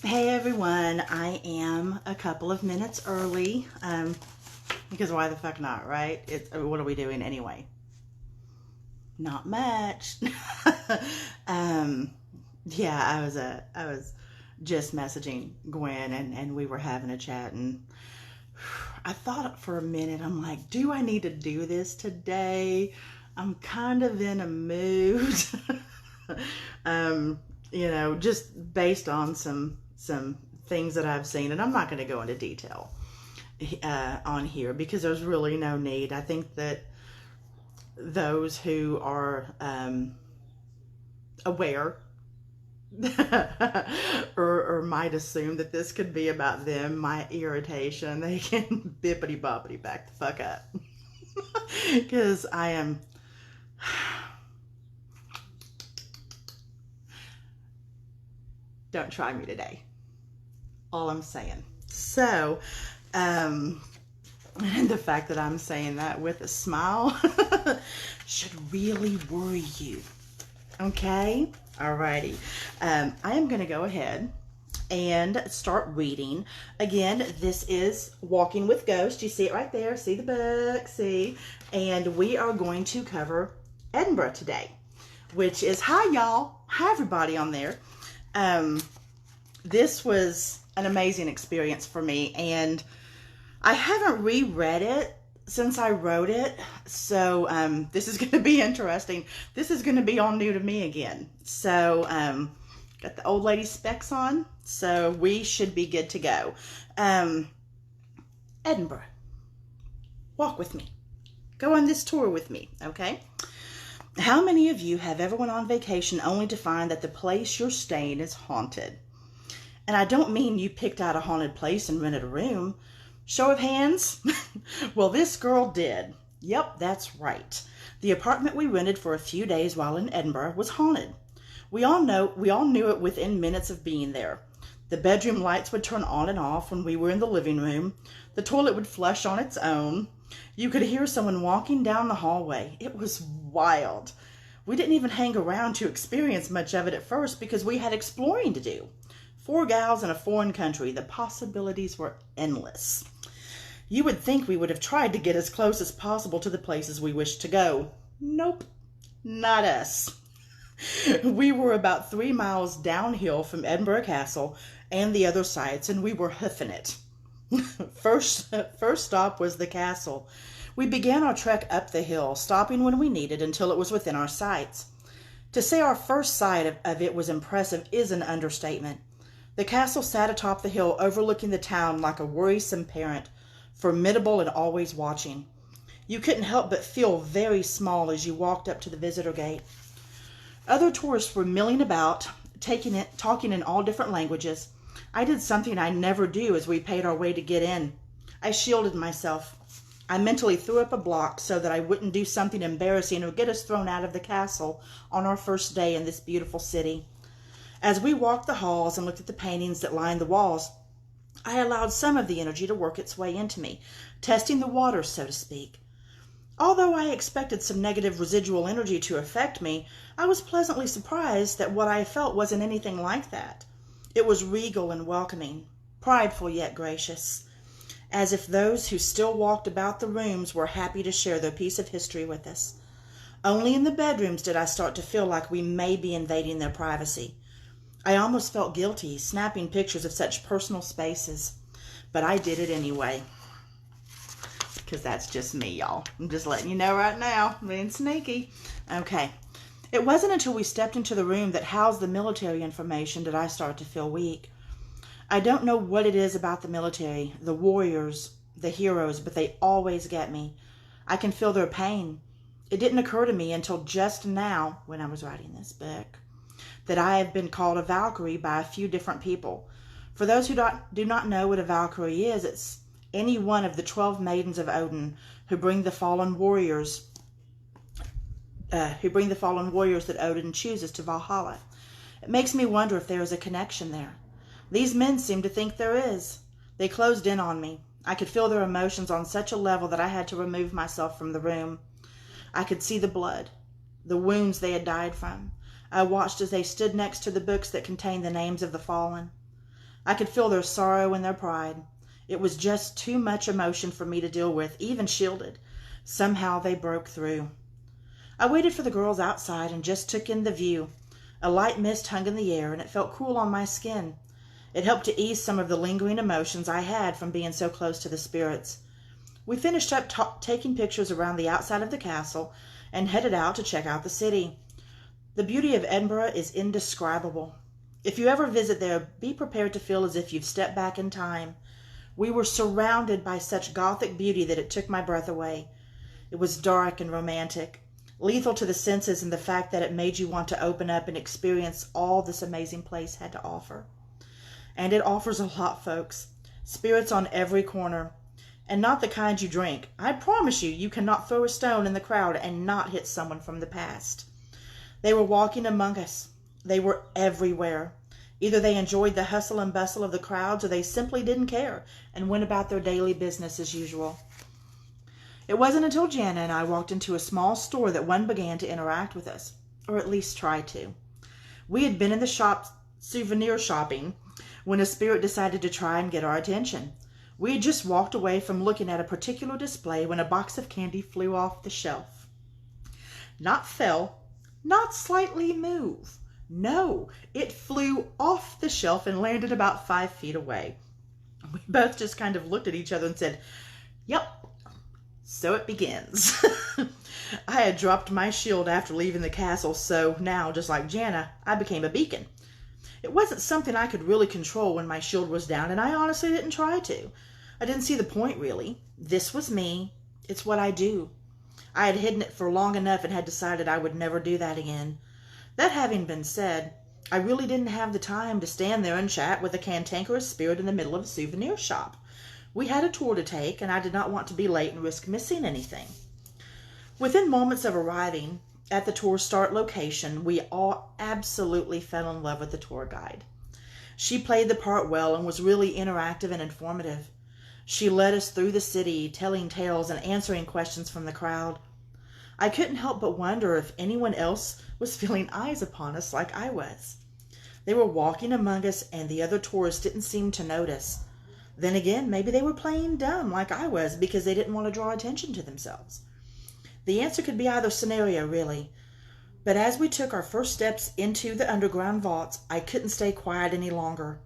Hey everyone, I am a couple of minutes early, because why the fuck not, right? What are we doing anyway? Not much. Yeah, I was just messaging Gwen and we were having a chat, and I thought for a minute, I'm like, do I need to do this today? I'm kind of in a mood. Just based on some things that I've seen, and I'm not going to go into detail on here because there's really no need. I think that those who are aware or might assume that this could be about them, my irritation, they can bippity boppity back the fuck up. Because I am... Don't try me today. All I'm saying. So, and the fact that I'm saying that with a smile should really worry you. Okay? Alrighty. I am going to go ahead and start reading. Again, this is Walking with Ghosts. You see it right there. See the book. See? And we are going to cover Edinburgh today, which is, hi y'all. Hi everybody on there. This was an amazing experience for me, and I haven't reread it since I wrote it, so this is going to be interesting. This is going to be all new to me again. So got the old lady specs on, so we should be good to go. Edinburgh. Walk with me. Go on this tour with me, okay? How many of you have ever went on vacation only to find that the place you're staying is haunted? And I don't mean you picked out a haunted place and rented a room. Show of hands? Well, this girl did. Yep, that's right. The apartment we rented for a few days while in Edinburgh was haunted. We all knew it within minutes of being there. The bedroom lights would turn on and off when we were in the living room. The toilet would flush on its own. You could hear someone walking down the hallway. It was wild. We didn't even hang around to experience much of it at first because we had exploring to do. 4 gals in a foreign country. The possibilities were endless. You would think we would have tried to get as close as possible to the places we wished to go. Nope, not us. We were about 3 miles downhill from Edinburgh Castle and the other sites, and we were hoofing it. First stop was the castle. We began our trek up the hill, stopping when we needed until it was within our sights. To say our first sight of it was impressive is an understatement. The castle sat atop the hill overlooking the town like a worrisome parent, formidable and always watching. You couldn't help but feel very small as you walked up to the visitor gate. Other tourists were milling about, talking in all different languages. I did something I never do as we paid our way to get in. I shielded myself. I mentally threw up a block so that I wouldn't do something embarrassing or get us thrown out of the castle on our first day in this beautiful city. As we walked the halls and looked at the paintings that lined the walls, I allowed some of the energy to work its way into me, testing the waters, so to speak. Although I expected some negative residual energy to affect me, I was pleasantly surprised that what I felt wasn't anything like that. It was regal and welcoming, prideful yet gracious, as if those who still walked about the rooms were happy to share their piece of history with us. Only in the bedrooms did I start to feel like we may be invading their privacy. I almost felt guilty snapping pictures of such personal spaces, but I did it anyway. Because that's just me, y'all. I'm just letting you know right now. I'm being sneaky. Okay. It wasn't until we stepped into the room that housed the military information did I start to feel weak. I don't know what it is about the military, the warriors, the heroes, but they always get me. I can feel their pain. It didn't occur to me until just now, when I was writing this book, that I have been called a Valkyrie by a few different people. For those who do not know what a Valkyrie is, it's any one of the 12 maidens of Odin who bring the fallen warriors that Odin chooses to Valhalla. It makes me wonder if there is a connection there. These men seem to think there is. They closed in on me. I could feel their emotions on such a level that I had to remove myself from the room. I could see the blood, the wounds they had died from. I watched as they stood next to the books that contained the names of the fallen. I could feel their sorrow and their pride. It was just too much emotion for me to deal with, even shielded. Somehow they broke through. I waited for the girls outside and just took in the view. A light mist hung in the air, and it felt cool on my skin. It helped to ease some of the lingering emotions I had from being so close to the spirits. We finished up taking pictures around the outside of the castle and headed out to check out the city. The beauty of Edinburgh is indescribable. If you ever visit there, be prepared to feel as if you've stepped back in time. We were surrounded by such Gothic beauty that it took my breath away. It was dark and romantic, lethal to the senses in the fact that it made you want to open up and experience all this amazing place had to offer. And it offers a lot, folks. Spirits on every corner. And not the kind you drink. I promise you, you cannot throw a stone in the crowd and not hit someone from the past. They were walking among us. They were everywhere. Either they enjoyed the hustle and bustle of the crowds, or they simply didn't care and went about their daily business as usual. It wasn't until Jana and I walked into a small store that one began to interact with us, or at least try to. We had been in the shop souvenir shopping when a spirit decided to try and get our attention. We had just walked away from looking at a particular display when a box of candy flew off the shelf. Not fell, not slightly moved. No, it flew off the shelf and landed about 5 feet away. We both just kind of looked at each other and said, "Yep, so it begins." I had dropped my shield after leaving the castle, so now, just like Jana, I became a beacon. It wasn't something I could really control when my shield was down, and I honestly didn't try to. I didn't see the point, really. This was me. It's what I do. I had hidden it for long enough and had decided I would never do that again. That having been said, I really didn't have the time to stand there and chat with a cantankerous spirit in the middle of a souvenir shop. We had a tour to take, and I did not want to be late and risk missing anything. Within moments of arriving at the tour start location, we all absolutely fell in love with the tour guide. She played the part well and was really interactive and informative. She led us through the city, telling tales and answering questions from the crowd. I couldn't help but wonder if anyone else was feeling eyes upon us like I was. They were walking among us, and the other tourists didn't seem to notice. Then again, maybe they were playing dumb like I was because they didn't want to draw attention to themselves. The answer could be either scenario, really. But as we took our first steps into the underground vaults, I couldn't stay quiet any longer.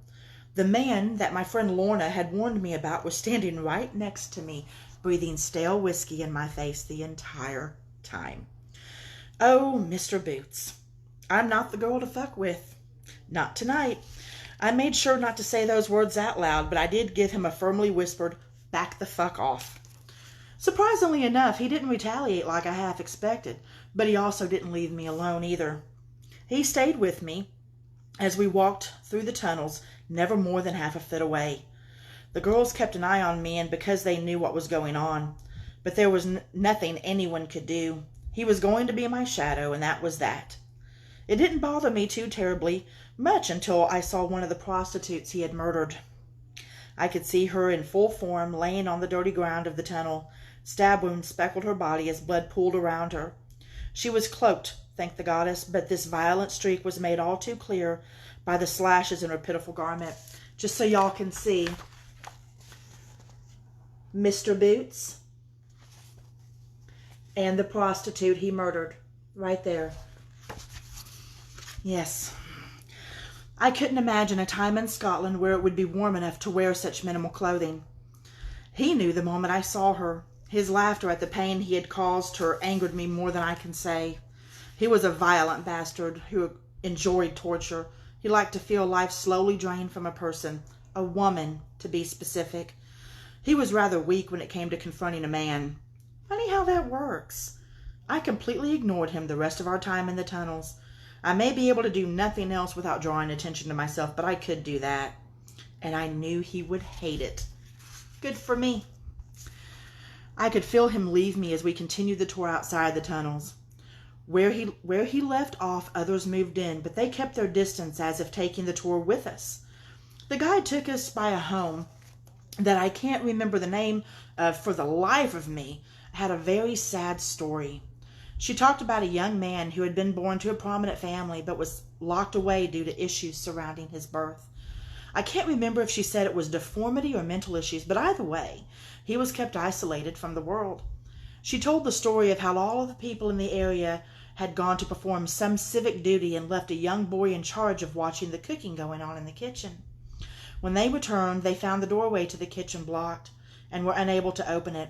The man that my friend Lorna had warned me about was standing right next to me, breathing stale whiskey in my face the entire time. Oh, Mr. Boots. I'm not the girl to fuck with. Not tonight. I made sure not to say those words out loud, but I did give him a firmly whispered, "Back the fuck off." Surprisingly enough, he didn't retaliate like I half expected, but he also didn't leave me alone either. He stayed with me as we walked through the tunnels, never more than half a foot away. The girls kept an eye on me, and because they knew what was going on, but there was nothing anyone could do. He was going to be my shadow, and that was that. It didn't bother me too terribly much until I saw one of the prostitutes he had murdered. I could see her in full form, laying on the dirty ground of the tunnel. Stab wounds speckled her body as blood pooled around her. She was cloaked, thank the goddess, but this violent streak was made all too clear by the slashes in her pitiful garment. Just so y'all can see, Mr. Boots and the prostitute he murdered, right there. Yes. I couldn't imagine a time in Scotland where it would be warm enough to wear such minimal clothing. He knew the moment I saw her. His laughter at the pain he had caused her angered me more than I can say. He was a violent bastard who enjoyed torture. He liked to feel life slowly drained from a person, a woman, to be specific. He was rather weak when it came to confronting a man. Funny how that works. I completely ignored him the rest of our time in the tunnels. I may be able to do nothing else without drawing attention to myself, but I could do that. And I knew he would hate it. Good for me. I could feel him leave me as we continued the tour outside the tunnels. Where he left off, others moved in, but they kept their distance as if taking the tour with us. The guide took us by a home that I can't remember the name of for the life of me. It had a very sad story. She talked about a young man who had been born to a prominent family but was locked away due to issues surrounding his birth. I can't remember if she said it was deformity or mental issues, but either way, he was kept isolated from the world. She told the story of how all of the people in the area had gone to perform some civic duty and left a young boy in charge of watching the cooking going on in the kitchen. When they returned, they found the doorway to the kitchen blocked and were unable to open it.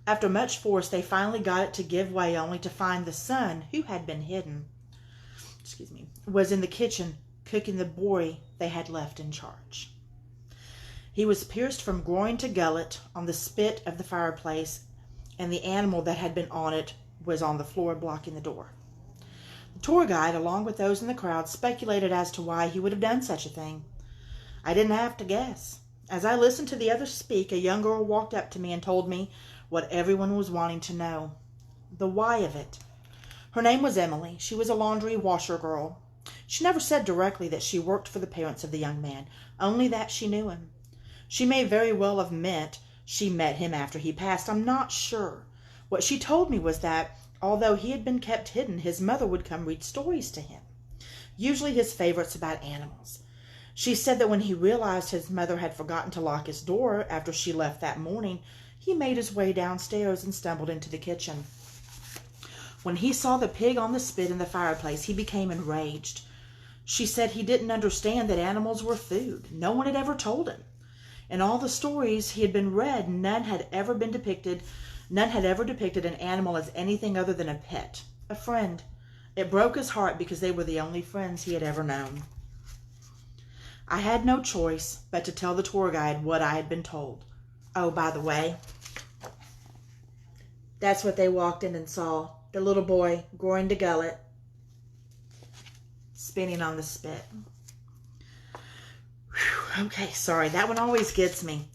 After much force, they finally got it to give way, only to find the son, who had been hidden, was in the kitchen cooking the boy they had left in charge. He was pierced from groin to gullet on the spit of the fireplace, and the animal that had been on it was on the floor blocking the door. The tour guide, along with those in the crowd, speculated as to why he would have done such a thing. I didn't have to guess. As I listened to the others speak, a young girl walked up to me and told me what everyone was wanting to know. The why of it. Her name was Emily. She was a laundry washer girl. She never said directly that she worked for the parents of the young man, only that she knew him. She may very well have meant she met him after he passed. I'm not sure. What she told me was that, although he had been kept hidden, his mother would come read stories to him, usually his favorites about animals. She said that when he realized his mother had forgotten to lock his door after she left that morning, he made his way downstairs and stumbled into the kitchen. When he saw the pig on the spit in the fireplace, he became enraged. She said he didn't understand that animals were food. No one had ever told him. In all the stories he had been read, none had ever depicted an animal as anything other than a pet, a friend. It broke his heart because they were the only friends he had ever known. I had no choice but to tell the tour guide what I had been told. Oh, by the way, that's what they walked in and saw. The little boy, groin to gullet, spinning on the spit. Whew, okay, sorry, that one always gets me.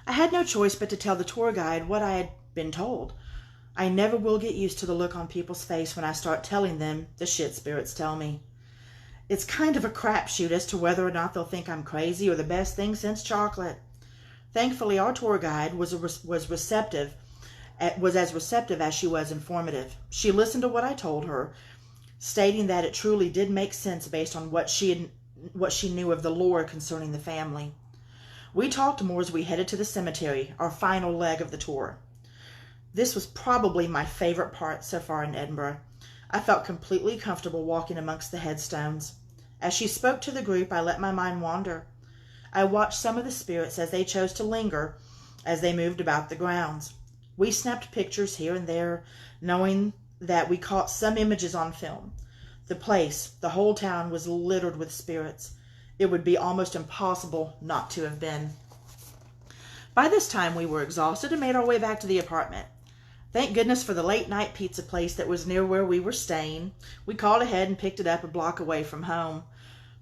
I had no choice but to tell the tour guide what I had been told. I never will get used to the look on people's face when I start telling them the shit spirits tell me. It's kind of a crapshoot as to whether or not they'll think I'm crazy or the best thing since chocolate. Thankfully, our tour guide was as receptive as she was informative. She listened to what I told her, stating that it truly did make sense based on what she knew of the lore concerning the family. We talked more as we headed to the cemetery, our final leg of the tour. This was probably my favorite part so far in Edinburgh. I felt completely comfortable walking amongst the headstones. As she spoke to the group, I let my mind wander. I watched some of the spirits as they chose to linger as they moved about the grounds. We snapped pictures here and there, knowing that we caught some images on film. The place, the whole town, was littered with spirits. It would be almost impossible not to have been. By this time, we were exhausted and made our way back to the apartment. Thank goodness for the late-night pizza place that was near where we were staying. We called ahead and picked it up a block away from home.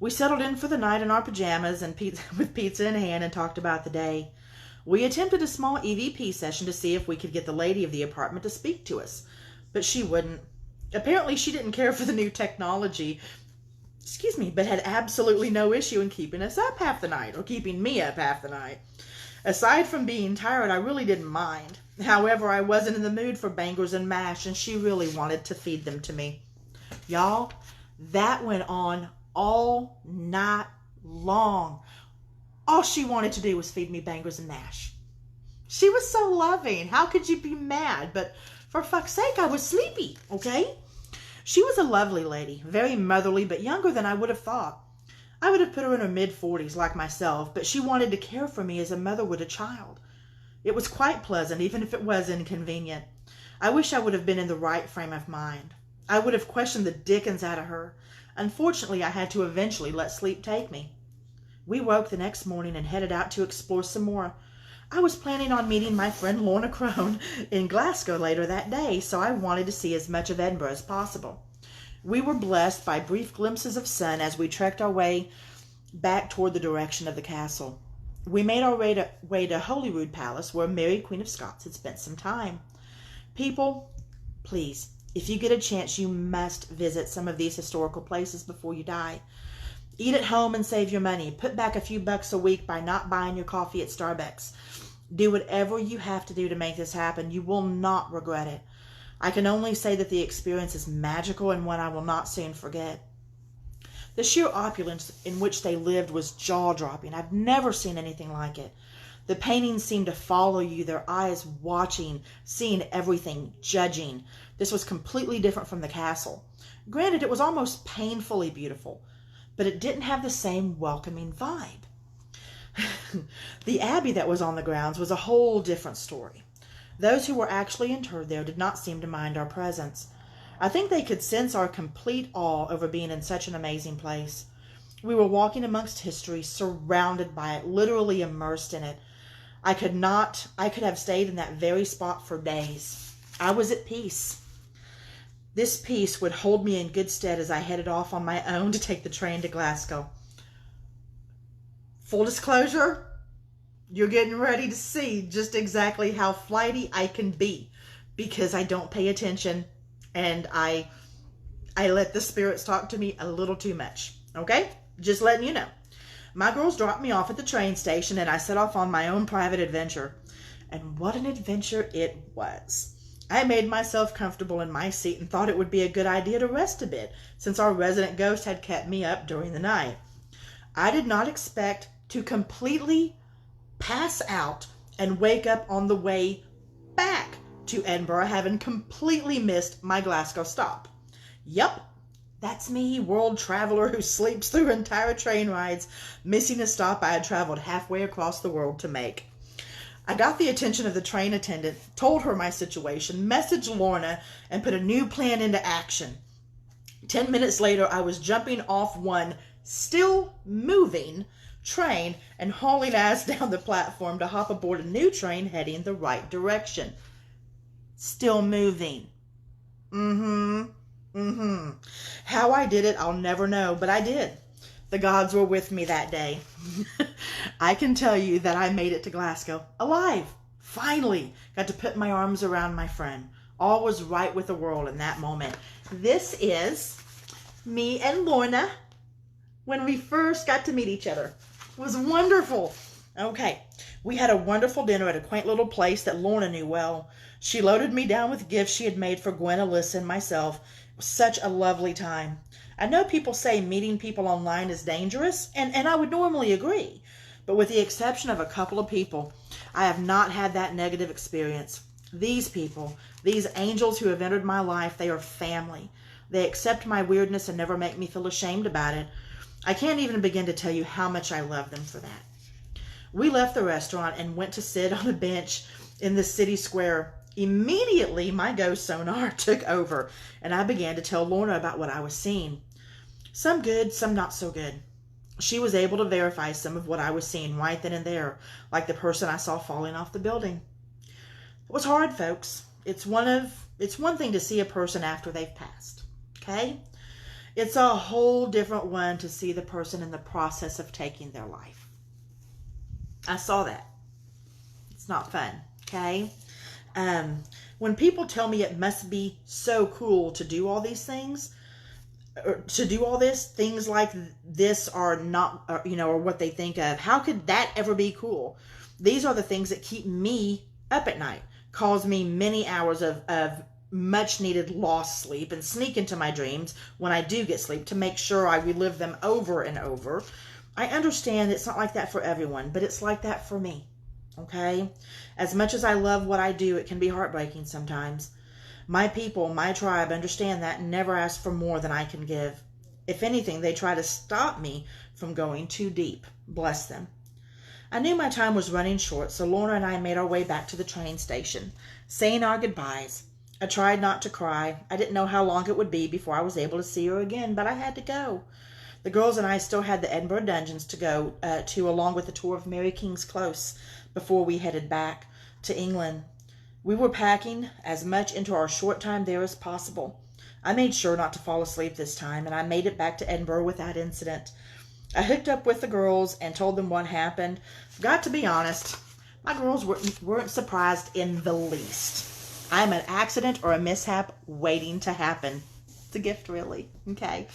We settled in for the night in our pajamas and with pizza in hand and talked about the day. We attempted a small EVP session to see if we could get the lady of the apartment to speak to us, but she wouldn't. Apparently, she didn't care for the new technology, but had absolutely no issue in keeping us up half the night, or keeping me up half the night. Aside from being tired, I really didn't mind. However, I wasn't in the mood for bangers and mash, and she really wanted to feed them to me. Y'all, that went on all night long. All she wanted to do was feed me bangers and mash. She was so loving. How could you be mad? But for fuck's sake, I was sleepy, okay? She was a lovely lady, very motherly, but younger than I would have thought. I would have put her in her mid-40s like myself, but she wanted to care for me as a mother would a child. It was quite pleasant, even if it was inconvenient. I wish I would have been in the right frame of mind. I would have questioned the dickens out of her. Unfortunately, I had to eventually let sleep take me. We woke the next morning and headed out to explore some more. I was planning on meeting my friend Lorna Crone in Glasgow later that day, so I wanted to see as much of Edinburgh as possible. We were blessed by brief glimpses of sun as we trekked our way back toward the direction of the castle. We made our way to Holyrood Palace, where Mary, Queen of Scots, had spent some time. People, please, if you get a chance, you must visit some of these historical places before you die. Eat at home and save your money. Put back a few bucks a week by not buying your coffee at Starbucks. Do whatever you have to do to make this happen. You will not regret it. I can only say that the experience is magical and one I will not soon forget. The sheer opulence in which they lived was jaw-dropping. I've never seen anything like it. The paintings seemed to follow you, their eyes watching, seeing everything, judging. This was completely different from the castle. Granted, it was almost painfully beautiful, but it didn't have the same welcoming vibe. The abbey that was on the grounds was a whole different story. Those who were actually interred there did not seem to mind our presence. I think they could sense our complete awe over being in such an amazing place. We were walking amongst history, surrounded by it, literally immersed in it. I could have stayed in that very spot for days. I was at peace. This peace would hold me in good stead as I headed off on my own to take the train to Glasgow. Full disclosure, you're getting ready to see just exactly how flighty I can be because I don't pay attention and I let the spirits talk to me a little too much. Okay? Just letting you know. My girls dropped me off at the train station and I set off on my own private adventure. And what an adventure it was. I made myself comfortable in my seat and thought it would be a good idea to rest a bit since our resident ghost had kept me up during the night. I did not expect to completely pass out and wake up on the way back to Edinburgh, having completely missed my Glasgow stop. Yup, that's me, world traveler who sleeps through entire train rides, missing a stop I had traveled halfway across the world to make. I got the attention of the train attendant, told her my situation, messaged Lorna, and put a new plan into action. 10 minutes later, I was jumping off one still moving train and hauling ass down the platform to hop aboard a new train heading the right direction. Still moving. How I did it, I'll never know, but I did. The gods were with me that day. I can tell you that I made it to Glasgow alive. Finally, got to put my arms around my friend. All was right with the world in that moment. This is me and Lorna when we first got to meet each other. It was wonderful. Okay, we had a wonderful dinner at a quaint little place that Lorna knew well. She loaded me down with gifts she had made for Gwen, Alyssa, and myself. It was such a lovely time. I know people say meeting people online is dangerous, and I would normally agree. But with the exception of a couple of people, I have not had that negative experience. These people, these angels who have entered my life, they are family. They accept my weirdness and never make me feel ashamed about it. I can't even begin to tell you how much I love them for that. We left the restaurant and went to sit on a bench in the city square. Immediately, my ghost sonar took over, and I began to tell Lorna about what I was seeing. Some good, some not so good. She was able to verify some of what I was seeing right then and there, like the person I saw falling off the building. It was hard, folks. It's one thing to see a person after they've passed, okay? It's a whole different one to see the person in the process of taking their life. I saw that. It's not fun, okay? When people tell me it must be so cool to do all these things, or to do all this, things like this are not, or what they think of. How could that ever be cool? These are the things that keep me up at night, cause me many hours of much needed lost sleep, and sneak into my dreams when I do get sleep to make sure I relive them over and over. I understand it's not like that for everyone, but it's like that for me. Okay? As much as I love what I do, it can be heartbreaking sometimes. My people, my tribe, understand that and never ask for more than I can give. If anything, they try to stop me from going too deep. Bless them. I knew my time was running short, so Lorna and I made our way back to the train station, saying our goodbyes. I tried not to cry. I didn't know how long it would be before I was able to see her again, but I had to go. The girls and I still had the Edinburgh dungeons to go to, along with a tour of Mary King's Close, before we headed back to England. We were packing as much into our short time there as possible. I made sure not to fall asleep this time, and I made it back to Edinburgh without incident. I hooked up with the girls and told them what happened. Got to be honest, my girls weren't surprised in the least. I'm an accident or a mishap waiting to happen. It's a gift, really. Okay.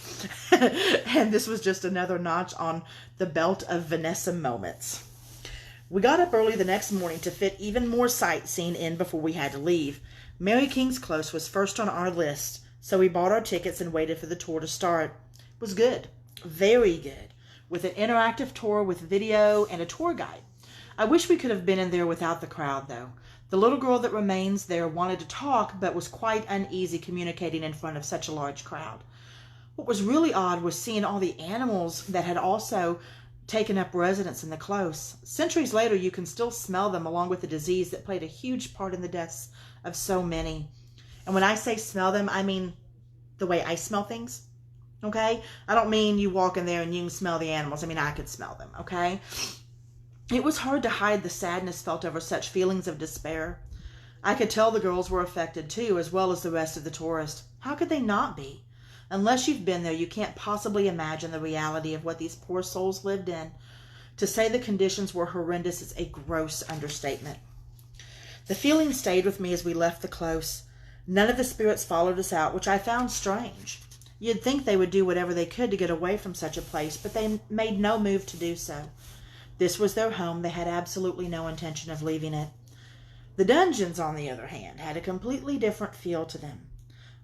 And this was just another notch on the belt of Vanessa moments. We got up early the next morning to fit even more sightseeing in before we had to leave. Mary King's Close was first on our list, so we bought our tickets and waited for the tour to start. It was good. Very good. With an interactive tour with video and a tour guide. I wish we could have been in there without the crowd, though. The little girl that remains there wanted to talk, but was quite uneasy communicating in front of such a large crowd. What was really odd was seeing all the animals that had also taken up residence in the close. Centuries later, you can still smell them, along with the disease that played a huge part in the deaths of so many. And when I say smell them, I mean the way I smell things, okay? I don't mean you walk in there and you can smell the animals. I mean, I could smell them, okay? It was hard to hide the sadness felt over such feelings of despair. I could tell the girls were affected too, as well as the rest of the tourists. How could they not be? Unless you've been there, you can't possibly imagine the reality of what these poor souls lived in. To say the conditions were horrendous is a gross understatement. The feeling stayed with me as we left the close. None of the spirits followed us out, which I found strange. You'd think they would do whatever they could to get away from such a place, but they made no move to do so. This was their home. They had absolutely no intention of leaving it. The dungeons, on the other hand, had a completely different feel to them.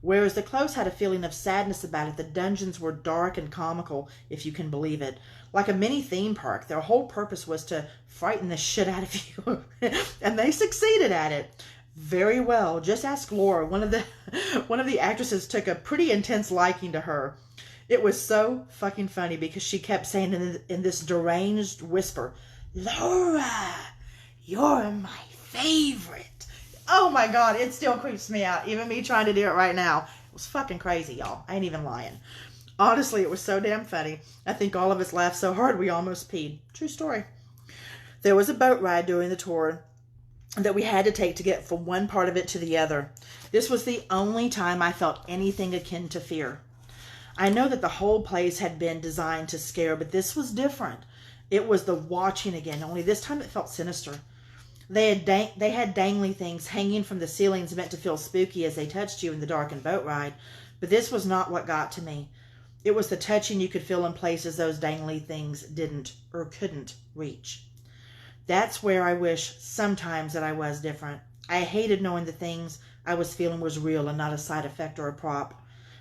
Whereas the close had a feeling of sadness about it, the dungeons were dark and comical, if you can believe it. Like a mini theme park, their whole purpose was to frighten the shit out of you. And they succeeded at it. Very well. Just ask Laura. One of the actresses took a pretty intense liking to her. It was so fucking funny because she kept saying in this deranged whisper, "Laura, you're my favorite." Oh my God, it still creeps me out. Even me trying to do it right now. It was fucking crazy, y'all. I ain't even lying. Honestly, it was so damn funny. I think all of us laughed so hard we almost peed. True story. There was a boat ride during the tour that we had to take to get from one part of it to the other. This was the only time I felt anything akin to fear. I know that the whole place had been designed to scare, but this was different. It was the watching again, only this time it felt sinister. They had dangly things hanging from the ceilings meant to feel spooky as they touched you in the darkened boat ride, but this was not what got to me. It was the touching you could feel in places those dangly things didn't or couldn't reach. That's where I wish sometimes that I was different. I hated knowing the things I was feeling was real and not a side effect or a prop.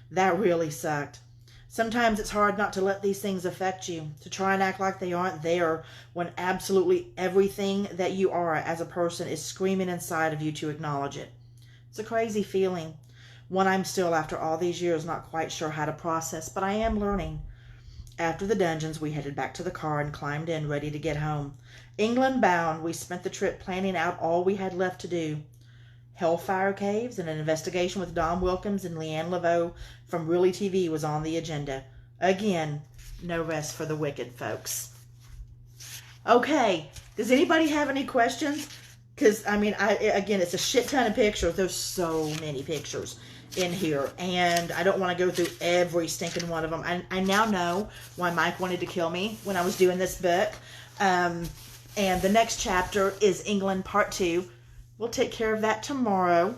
That really sucked. Sometimes it's hard not to let these things affect you, to try and act like they aren't there when absolutely everything that you are as a person is screaming inside of you to acknowledge it. It's a crazy feeling, one I'm still, after all these years, not quite sure how to process, but I am learning. After the dungeons, we headed back to the car and climbed in, ready to get home. England bound, we spent the trip planning out all we had left to do. Hellfire Caves and an investigation with Don Wilkins and Leanne Laveau from Really TV was on the agenda. Again, no rest for the wicked, folks. Okay, does anybody have any questions? Because, I mean, again, it's a shit ton of pictures. There's so many pictures in here, and I don't want to go through every stinking one of them. I now know why Mike wanted to kill me when I was doing this book. And the next chapter is England Part 2. We'll take care of that tomorrow.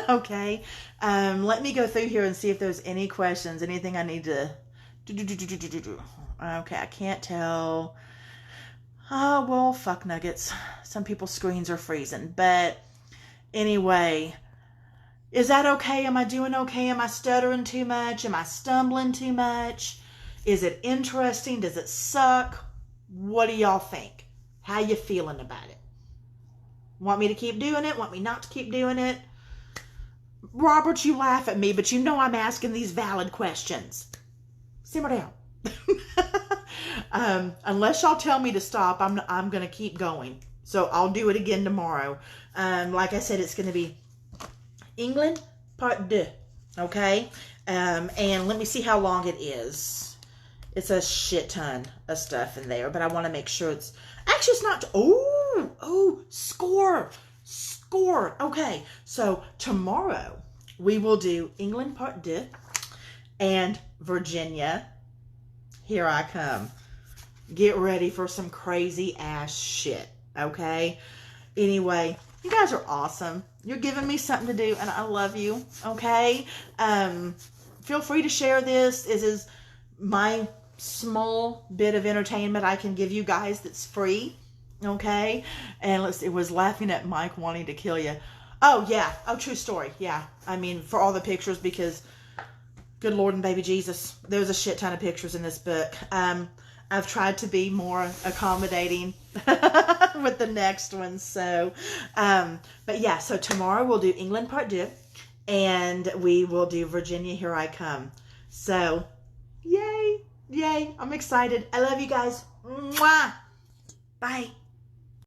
Okay. Let me go through here and see if there's any questions. Anything I need to do. Okay, I can't tell. Oh, well, fuck nuggets. Some people's screens are freezing. But anyway, is that okay? Am I doing okay? Am I stuttering too much? Am I stumbling too much? Is it interesting? Does it suck? What do y'all think? How you feeling about it? Want me to keep doing it? Want me not to keep doing it? Robert, you laugh at me, but you know I'm asking these valid questions. Simmer down. Unless y'all tell me to stop, I'm going to keep going. So I'll do it again tomorrow. Like I said, it's going to be England Part 2. Okay? And let me see how long it is. It's a shit ton of stuff in there, but I want to make sure it's... Actually, it's not... Oh, score. Okay, so tomorrow we will do England Part 2 and Virginia. Here I come. Get ready for some crazy ass shit, okay? Anyway, you guys are awesome. You're giving me something to do, and I love you, okay? Feel free to share this. This is my small bit of entertainment I can give you guys that's free. Okay, and it was laughing at Mike wanting to kill you. Oh, yeah. Oh, true story. Yeah. I mean, for all the pictures, because Good Lord and baby Jesus. There's a shit ton of pictures in this book. I've tried to be more accommodating with the next one. So, but yeah, so tomorrow we'll do England Part 2, and we will do Virginia, Here I Come. So, yay, yay. I'm excited. I love you guys. Mwah. Bye.